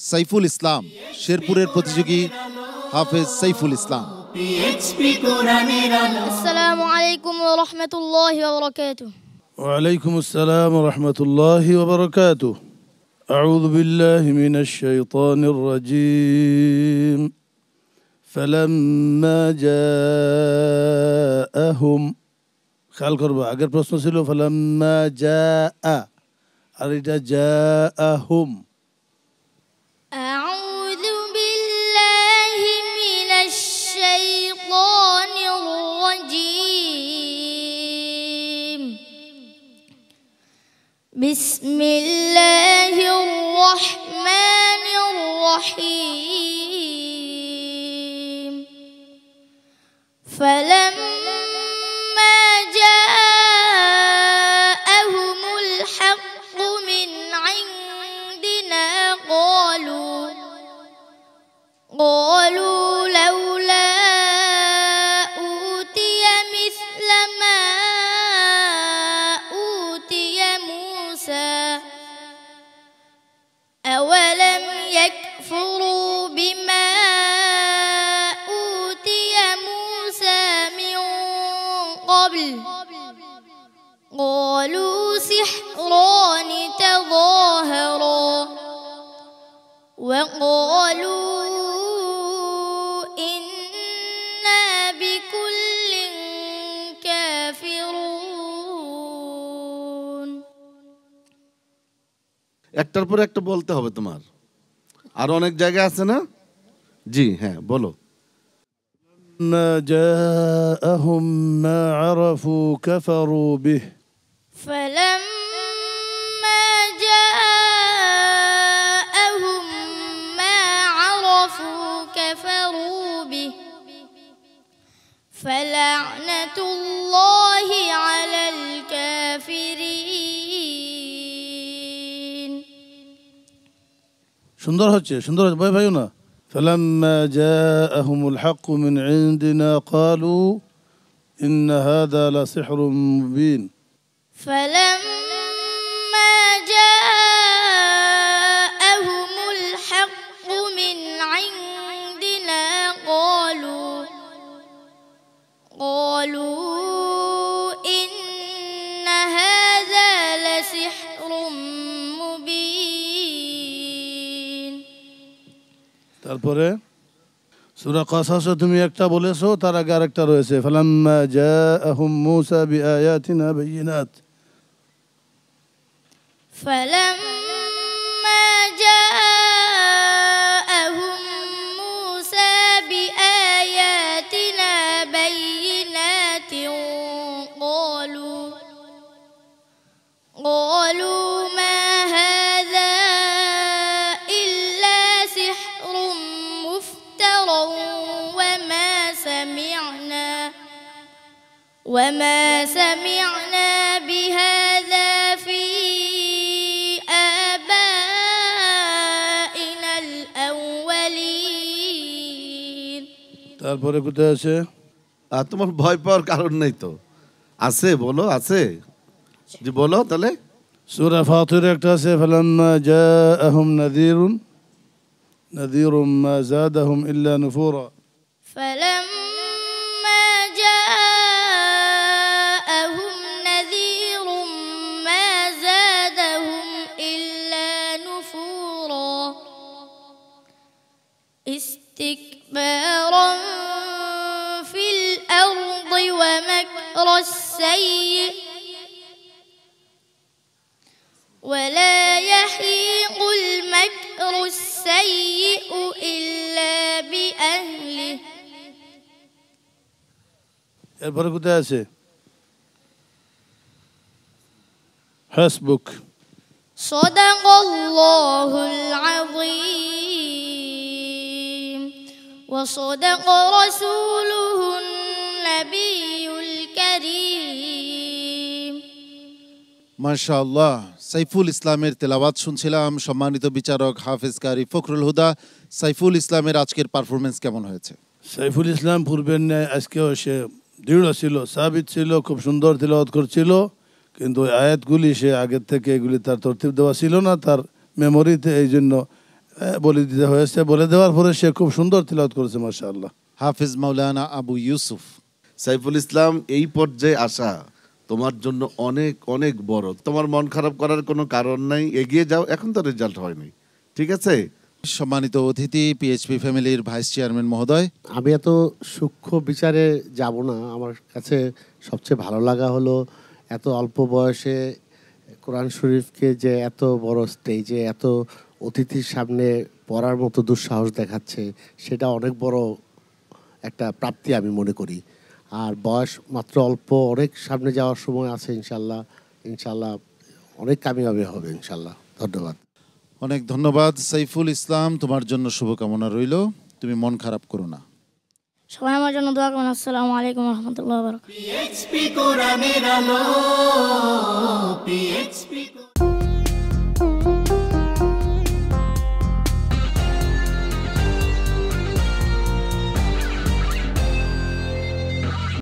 সাইফুল ইসলাম, শেরপুরের প্রতিযোগী হাফেজ সাইফুল ইসলাম। আসসালামু আলাইকুম ওয়া রাহমাতুল্লাহি ওয়া বারাকাতুহু। وعليكم السلام ورحمة الله وبركاته. أعوذ بالله من الشيطان الرجيم. فلما جاءهم খেয়াল করবো, আগের প্রশ্ন ছিল فلما جاء, আর এটা جاءهم. أعوذ بالله من الشيطان الرجيم. بسم الله الرحمن الرحيم. فلما جاءهم الحق من عندنا قالوا لولا أوتي مثل ما أوتي موسى أولم يكفروا بما أوتي موسى من قبل قالوا سحران تظاهرا وقالوا إنا بكل كافرون. একটার পর একটা বলতে হবে তোমার, আর অনেক জায়গা আছে না? জি হ্যাঁ, বলো। ما جاءهم ما عرفوا كفروا به. فلما جاءهم ما عرفوا كفروا به فلعنة الله على الكافرين. সুন্দর হচ্ছে, সুন্দর হচ্ছে, ভয় পাইও না। فلما جاءهم الحق من عندنا قالوا إن هذا لسحر مبين. فلما جاءهم الحق من عندنا قالوا إن هذا لسحر مبين. তারপরে সূরা কাসাসে তুমি একটা বলেছো, তার আগে আরেকটা রয়েছে فلما جاءهم موسى بآياتنا بينات. فلما جاءهم موسى بآياتنا بينات قالوا ما هذا إلا سحر مفترى وما سمعنا بهذا في آبائنا الأولين. তারপরে কোথায় আছে? আর তোমার ভয় পাওয়ার কারণ নেই তো, আছে বলো, আছে যে বলো তাহলে। সূরা ফাতির একটা আছে فلما جاءهم نذير ما زادهم إلا نفورا. فلما جاءهم نذير ما زادهم إلا نفورا استكبارا في الأرض ومكر السيء ولا يحيق المكر السيء إلا بأهله. এরপরে কোথায় আছে? হাসবুক. صدق الله العظيم وصدق رسوله النبي الكريم. মাশাআল্লাহ, সাইফুল ইসলামের তেলাওয়াত শুনছিলাম। সম্মানিত বিচারক হাফেজ কারি ফখরুল হুদা, সাইফুল ইসলামের আজকের পারফরমেন্স কেমন হয়েছে? সাইফুল ইসলাম পূর্বের ন্যায় আজকেও সে দৃঢ় ছিল, সাবিত ছিল, খুব সুন্দর তিলাওয়াত করছিল। কিন্তু ওই আয়াতগুলি সে আগের থেকে এগুলি তার তরতিব দেওয়া ছিল না তার মেমোরিতে, এই জন্য বলে দিতে হয়েছে, বলে দেওয়ার পরে সে খুব সুন্দর তিলাওয়াত করেছে মাশাআল্লাহ। হাফিজ মাওলানা আবু ইউসুফ। সাইফুল ইসলাম, এই পর্যায়ে আসা তোমার জন্য অনেক অনেক বড়। তোমার মন খারাপ করার কোনো কারণ নাই, এগিয়ে যাও, এখন তো রেজাল্ট হয়নি, ঠিক আছে? সম্মানিত অতিথি পিএইচপি ফ্যামিলির ভাইস চেয়ারম্যান মহোদয়। আমি এত সূক্ষ্ম বিচারে যাব না। আমার কাছে সবচেয়ে ভালো লাগা হলো এত অল্প বয়সে কোরআন শরীফকে যে এত বড় স্টেজে এত অতিথির সামনে পড়ার মতো দুঃসাহস দেখাচ্ছে, সেটা অনেক বড় একটা প্রাপ্তি আমি মনে করি। আর বয়স মাত্র অল্প, অনেক সামনে যাওয়ার সময় আছে ইনশাল্লাহ। ইনশাল্লাহ অনেক কামিয়াবি হবে ইনশাল্লাহ। ধন্যবাদ। অনেক ধন্যবাদ সাইফুল ইসলাম, তোমার জন্য শুভকামনা রইল, তুমি মন খারাপ করো না। সবাই আমার জন্য দোয়া করুন। আসসালামু আলাইকুম ওয়া রাহমাতুল্লাহি ওয়া বারাকাতুহু। PHP কোরআনের আলো, PHP